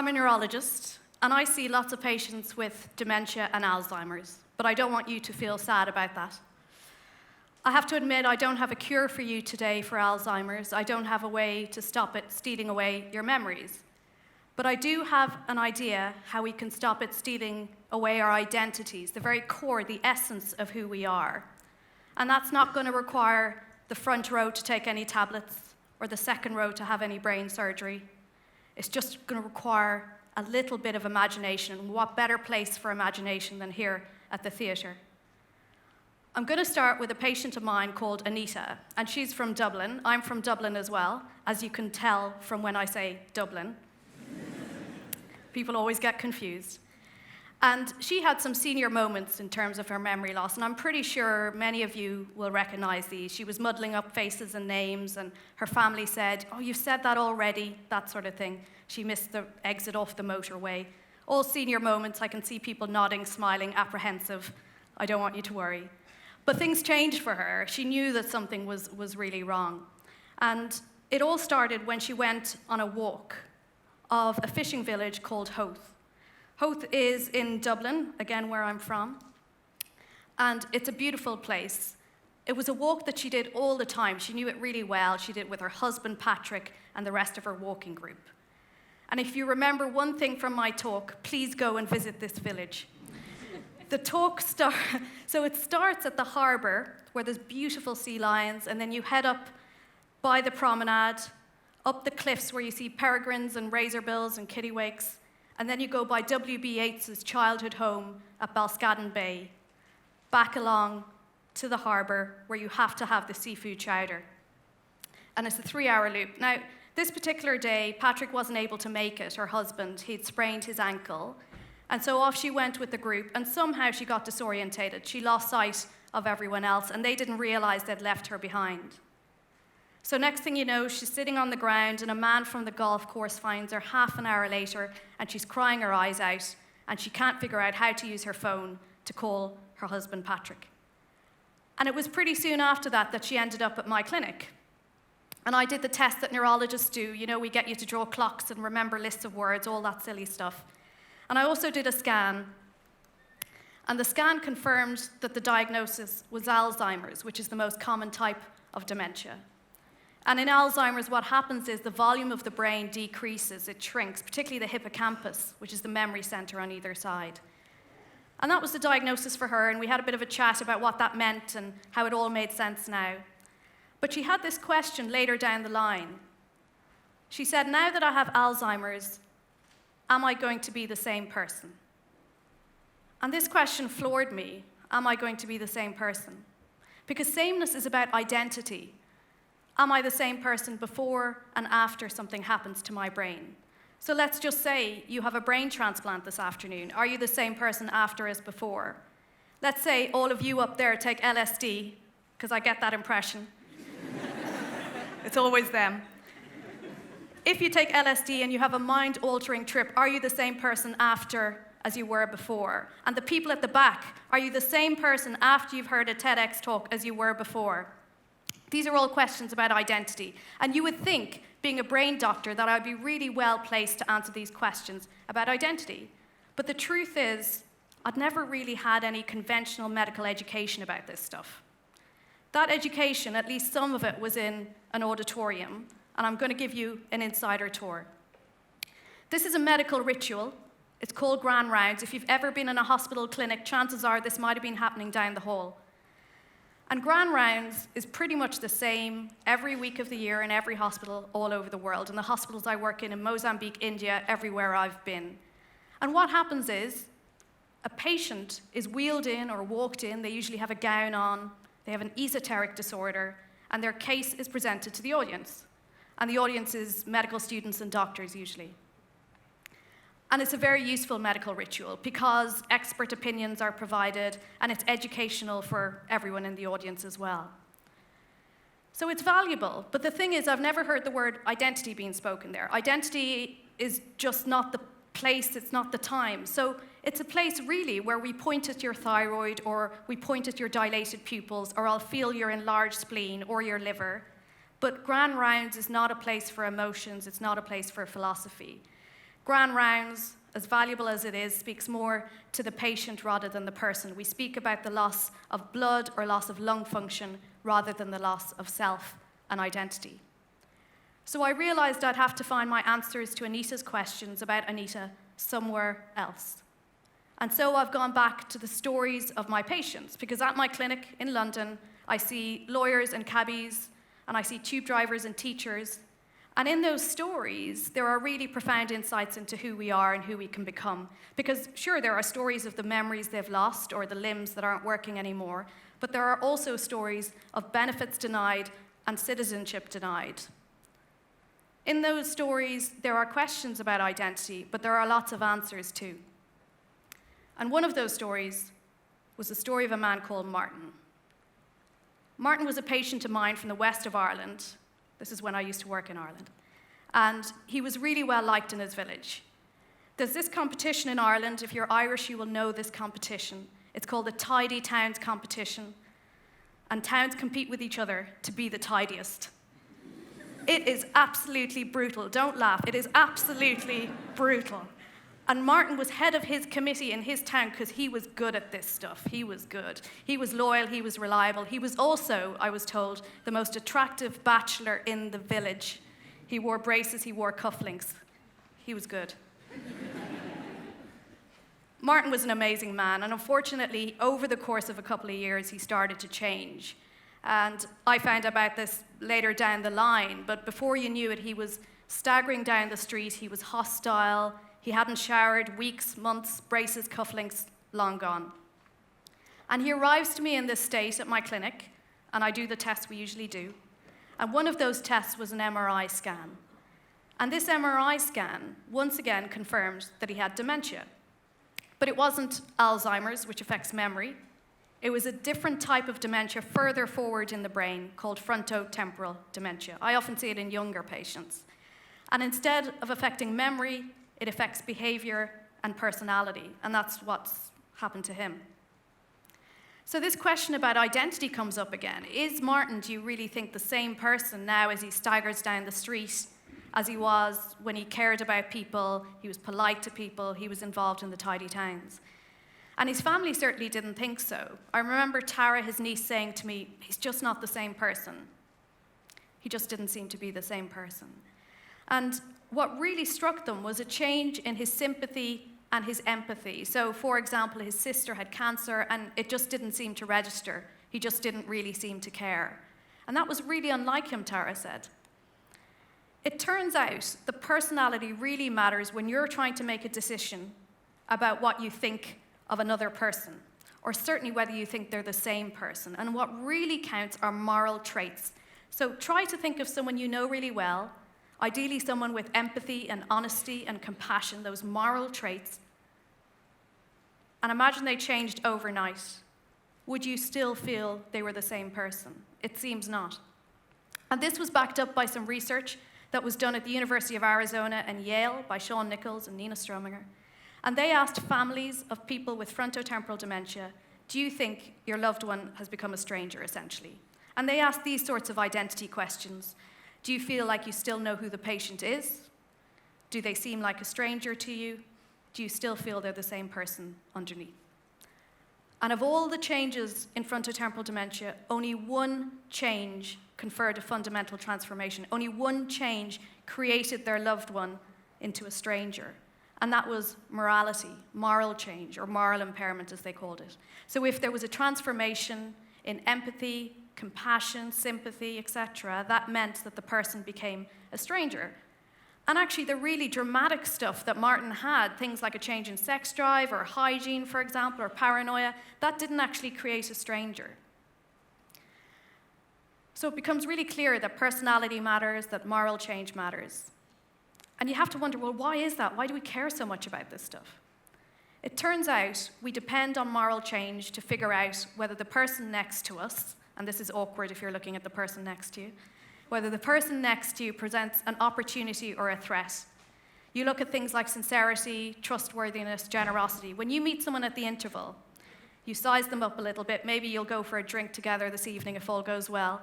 I'm a neurologist, and I see lots of patients with dementia and Alzheimer's, but I don't want you to feel sad about that. I have to admit, I don't have a cure for you today for Alzheimer's. I don't have a way to stop it stealing away your memories. But I do have an idea how we can stop it stealing away our identities, the very core, the essence of who we are. And that's not going to require the front row to take any tablets or the second row to have any brain surgery. It's just going to require a little bit of imagination. And what better place for imagination than here at the theatre? I'm going to start with a patient of mine called Anita, and she's from Dublin. I'm from Dublin as well, as you can tell from when I say Dublin. People always get confused. And she had some senior moments in terms of her memory loss, and I'm pretty sure many of you will recognize these. She was muddling up faces and names, and her family said, "Oh, you've said that already," that sort of thing. She missed the exit off the motorway. All senior moments, I can see people nodding, smiling, apprehensive. I don't want you to worry. But things changed for her. She knew that something was really wrong. And it all started when she went on a walk of a fishing village called Howth. Howth is in Dublin, again where I'm from, and it's a beautiful place. It was a walk that she did all the time. She knew it really well. She did it with her husband, Patrick, and the rest of her walking group. And if you remember one thing from my talk, please go and visit this village. The talk so it starts at the harbour, where there's beautiful sea lions, and then you head up by the promenade, up the cliffs where you see peregrines and razorbills and kittiwakes, and then you go by W.B. Yeats's childhood home at Balscaddon Bay, back along to the harbour where you have to have the seafood chowder. And it's a 3-hour loop. Now, this particular day, Patrick wasn't able to make it, her husband. He'd sprained his ankle. And so off she went with the group, and somehow she got disorientated. She lost sight of everyone else, and they didn't realize they'd left her behind. So next thing you know, she's sitting on the ground, and a man from the golf course finds her half an hour later, and she's crying her eyes out, and she can't figure out how to use her phone to call her husband, Patrick. And it was pretty soon after that she ended up at my clinic. And I did the test that neurologists do. You know, we get you to draw clocks and remember lists of words, all that silly stuff. And I also did a scan. And the scan confirmed that the diagnosis was Alzheimer's, which is the most common type of dementia. And in Alzheimer's, what happens is the volume of the brain decreases, it shrinks, particularly the hippocampus, which is the memory center on either side. And that was the diagnosis for her, and we had a bit of a chat about what that meant and how it all made sense now. But she had this question later down the line. She said, "Now that I have Alzheimer's, am I going to be the same person?" And this question floored me. Am I going to be the same person? Because sameness is about identity. Am I the same person before and after something happens to my brain? So let's just say you have a brain transplant this afternoon. Are you the same person after as before? Let's say all of you up there take LSD, because I get that impression. It's always them. If you take LSD and you have a mind-altering trip, are you the same person after as you were before? And the people at the back, are you the same person after you've heard a TEDx talk as you were before? These are all questions about identity. And you would think, being a brain doctor, that I'd be really well placed to answer these questions about identity. But the truth is, I'd never really had any conventional medical education about this stuff. That education, at least some of it, was in an auditorium, and I'm going to give you an insider tour. This is a medical ritual. It's called Grand Rounds. If you've ever been in a hospital clinic, chances are this might have been happening down the hall. And Grand Rounds is pretty much the same every week of the year in every hospital all over the world. In the hospitals I work in Mozambique, India, everywhere I've been. And what happens is, a patient is wheeled in or walked in. They usually have a gown on. They have an esoteric disorder, and their case is presented to the audience. And the audience is medical students and doctors, usually. And it's a very useful medical ritual because expert opinions are provided, and it's educational for everyone in the audience as well. So it's valuable, but the thing is, I've never heard the word identity being spoken there. Identity is just not the place, it's not the time. So it's a place, really, where we point at your thyroid, or we point at your dilated pupils, or I'll feel your enlarged spleen or your liver. But Grand Rounds is not a place for emotions, it's not a place for philosophy. Grand rounds, as valuable as it is, speaks more to the patient rather than the person. We speak about the loss of blood or loss of lung function rather than the loss of self and identity. So I realized I'd have to find my answers to Anita's questions about Anita somewhere else. And so I've gone back to the stories of my patients, because at my clinic in London, I see lawyers and cabbies, and I see tube drivers and teachers. And in those stories, there are really profound insights into who we are and who we can become. Because sure, there are stories of the memories they've lost or the limbs that aren't working anymore, but there are also stories of benefits denied and citizenship denied. In those stories, there are questions about identity, but there are lots of answers too. And one of those stories was the story of a man called Martin. Martin was a patient of mine from the west of Ireland. This is when I used to work in Ireland. And he was really well liked in his village. There's this competition in Ireland. If you're Irish, you will know this competition. It's called the Tidy Towns Competition. And towns compete with each other to be the tidiest. It is absolutely brutal. Don't laugh. It is absolutely brutal. And Martin was head of his committee in his town because he was good at this stuff. He was good. He was loyal. He was reliable. He was also, I was told, the most attractive bachelor in the village. He wore braces. He wore cufflinks. He was good. Martin was an amazing man, and unfortunately, over the course of a couple of years, he started to change. And I found about this later down the line, but before you knew it, he was staggering down the street. He was hostile. He hadn't showered weeks, months, braces, cufflinks, long gone. And he arrives to me in this state at my clinic, and I do the tests we usually do. And one of those tests was an MRI scan. And this MRI scan, once again, confirmed that he had dementia. But it wasn't Alzheimer's, which affects memory. It was a different type of dementia further forward in the brain called frontotemporal dementia. I often see it in younger patients. And instead of affecting memory, it affects behavior and personality, and that's what's happened to him. So this question about identity comes up again. Is Martin, do you really think, the same person now as he staggers down the street as he was when he cared about people, he was polite to people, he was involved in the tidy towns? And his family certainly didn't think so. I remember Tara, his niece, saying to me, he's just not the same person. He just didn't seem to be the same person. And what really struck them was a change in his sympathy and his empathy. So, for example, his sister had cancer, and it just didn't seem to register. He just didn't really seem to care. And that was really unlike him, Tara said. It turns out the personality really matters when you're trying to make a decision about what you think of another person, or certainly whether you think they're the same person. And what really counts are moral traits. So try to think of someone you know really well, ideally someone with empathy and honesty and compassion, those moral traits, and imagine they changed overnight. Would you still feel they were the same person? It seems not. And this was backed up by some research that was done at the University of Arizona and Yale by Sean Nichols and Nina Strominger. And they asked families of people with frontotemporal dementia, do you think your loved one has become a stranger, essentially? And they asked these sorts of identity questions. Do you feel like you still know who the patient is? Do they seem like a stranger to you? Do you still feel they're the same person underneath? And of all the changes in frontotemporal dementia, only one change conferred a fundamental transformation. Only one change created their loved one into a stranger. And that was morality, moral change, or moral impairment, as they called it. So if there was a transformation in empathy, compassion, sympathy, etc., that meant that the person became a stranger. And actually, the really dramatic stuff that Martin had, things like a change in sex drive or hygiene, for example, or paranoia, that didn't actually create a stranger. So it becomes really clear that personality matters, that moral change matters. And you have to wonder, well, why is that? Why do we care so much about this stuff? It turns out we depend on moral change to figure out whether the person next to us, and this is awkward if you're looking at the person next to you, whether the person next to you presents an opportunity or a threat. You look at things like sincerity, trustworthiness, generosity. When you meet someone at the interval, you size them up a little bit. Maybe you'll go for a drink together this evening if all goes well.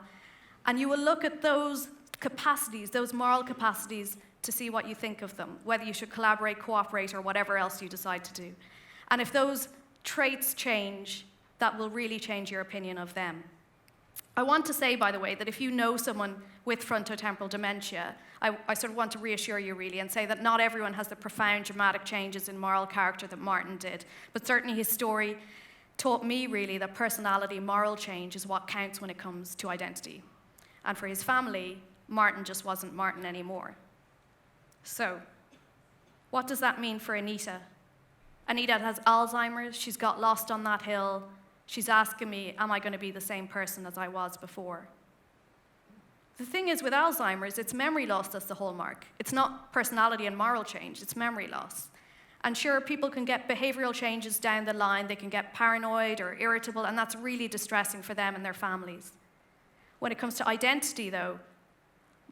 And you will look at those capacities, those moral capacities, to see what you think of them, whether you should collaborate, cooperate, or whatever else you decide to do. And if those traits change, that will really change your opinion of them. I want to say, by the way, that if you know someone with frontotemporal dementia, I sort of want to reassure you really and say that not everyone has the profound dramatic changes in moral character that Martin did, but certainly his story taught me really that personality, moral change is what counts when it comes to identity. And for his family, Martin just wasn't Martin anymore. So, what does that mean for Anita? Anita has Alzheimer's, she's got lost on that hill. She's asking me, am I going to be the same person as I was before? The thing is with Alzheimer's, it's memory loss that's the hallmark. It's not personality and moral change, it's memory loss. And sure, people can get behavioural changes down the line, they can get paranoid or irritable, and that's really distressing for them and their families. When it comes to identity, though,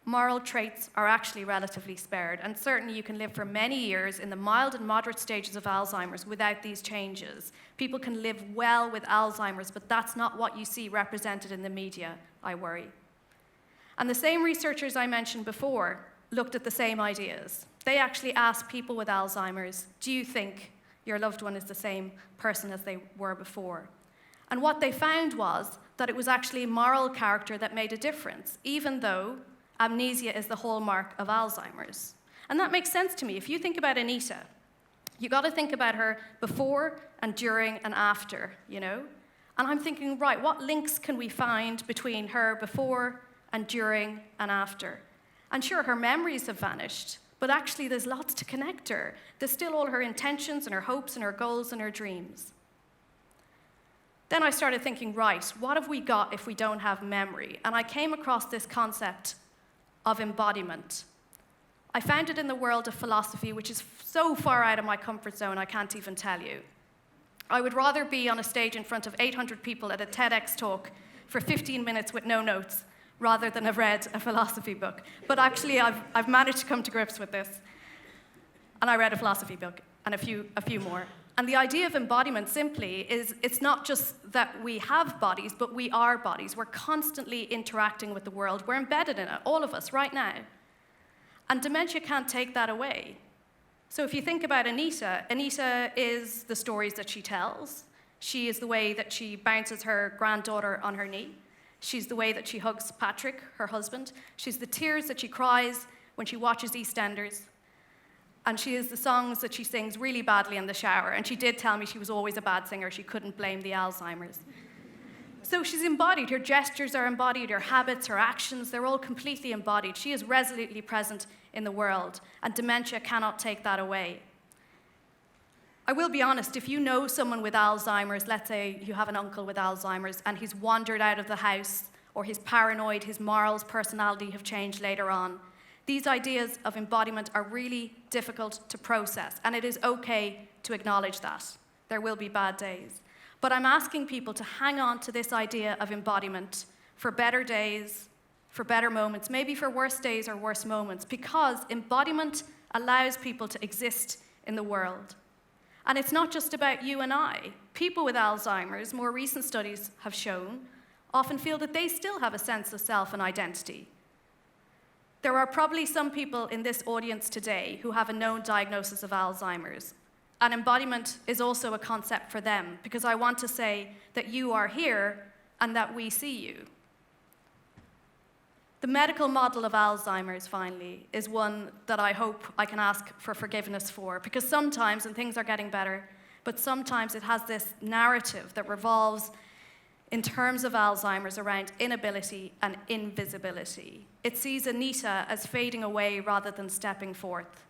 moral traits are actually relatively spared, and certainly you can live for many years in the mild and moderate stages of Alzheimer's without these changes. People can live well with Alzheimer's, but that's not what you see represented in the media, I worry. And the same researchers I mentioned before looked at the same ideas. They actually asked people with Alzheimer's, do you think your loved one is the same person as they were before? And what they found was that it was actually moral character that made a difference, even though amnesia is the hallmark of Alzheimer's. And that makes sense to me. If you think about Anita, you got to think about her before and during and after, you know? And I'm thinking, right, what links can we find between her before and during and after? And sure, her memories have vanished, but actually there's lots to connect her. There's still all her intentions and her hopes and her goals and her dreams. Then I started thinking, right, what have we got if we don't have memory? And I came across this concept of embodiment. I found it in the world of philosophy, which is so far out of my comfort zone, I can't even tell you. I would rather be on a stage in front of 800 people at a TEDx talk for 15 minutes with no notes rather than have read a philosophy book. But actually, I've managed to come to grips with this. And I read a philosophy book and a few more. And the idea of embodiment simply is it's not just that we have bodies, but we are bodies. We're constantly interacting with the world. We're embedded in it, all of us, right now. And dementia can't take that away. So if you think about Anita, Anita is the stories that she tells. She is the way that she bounces her granddaughter on her knee. She's the way that she hugs Patrick, her husband. She's the tears that she cries when she watches EastEnders. And she is the songs that she sings really badly in the shower. And she did tell me she was always a bad singer. She couldn't blame the Alzheimer's. So she's embodied. Her gestures are embodied. Her habits, her actions, they're all completely embodied. She is resolutely present in the world. And dementia cannot take that away. I will be honest, if you know someone with Alzheimer's, let's say you have an uncle with Alzheimer's and he's wandered out of the house, or he's paranoid, his morals, personality have changed later on, these ideas of embodiment are really difficult to process, and it is okay to acknowledge that. There will be bad days. But I'm asking people to hang on to this idea of embodiment for better days, for better moments, maybe for worse days or worse moments, because embodiment allows people to exist in the world. And it's not just about you and I. People with Alzheimer's, more recent studies have shown, often feel that they still have a sense of self and identity. There are probably some people in this audience today who have a known diagnosis of Alzheimer's. And embodiment is also a concept for them, because I want to say that you are here and that we see you. The medical model of Alzheimer's, finally, is one that I hope I can ask for forgiveness for, because sometimes, and things are getting better, but sometimes it has this narrative that revolves in terms of Alzheimer's around inability and invisibility. It sees Anita as fading away rather than stepping forth.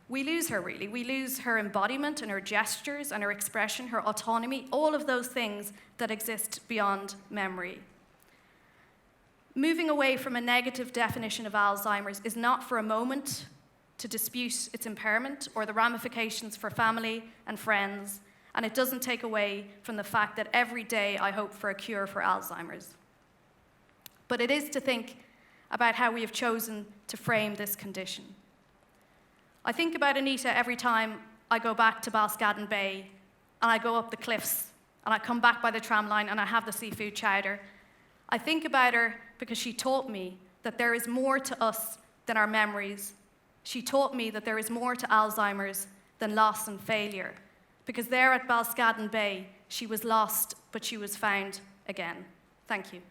We lose her, really. We lose her embodiment and her gestures and her expression, her autonomy, all of those things that exist beyond memory. Moving away from a negative definition of Alzheimer's is not for a moment to dispute its impairment or the ramifications for family and friends, and it doesn't take away from the fact that every day I hope for a cure for Alzheimer's. But it is to think about how we have chosen to frame this condition. I think about Anita every time I go back to Balscaden Bay and I go up the cliffs and I come back by the tram line and I have the seafood chowder. I think about her because she taught me that there is more to us than our memories She taught me that there is more to Alzheimer's than loss and failure, because there at Balscaden Bay, she was lost, but she was found again. Thank you.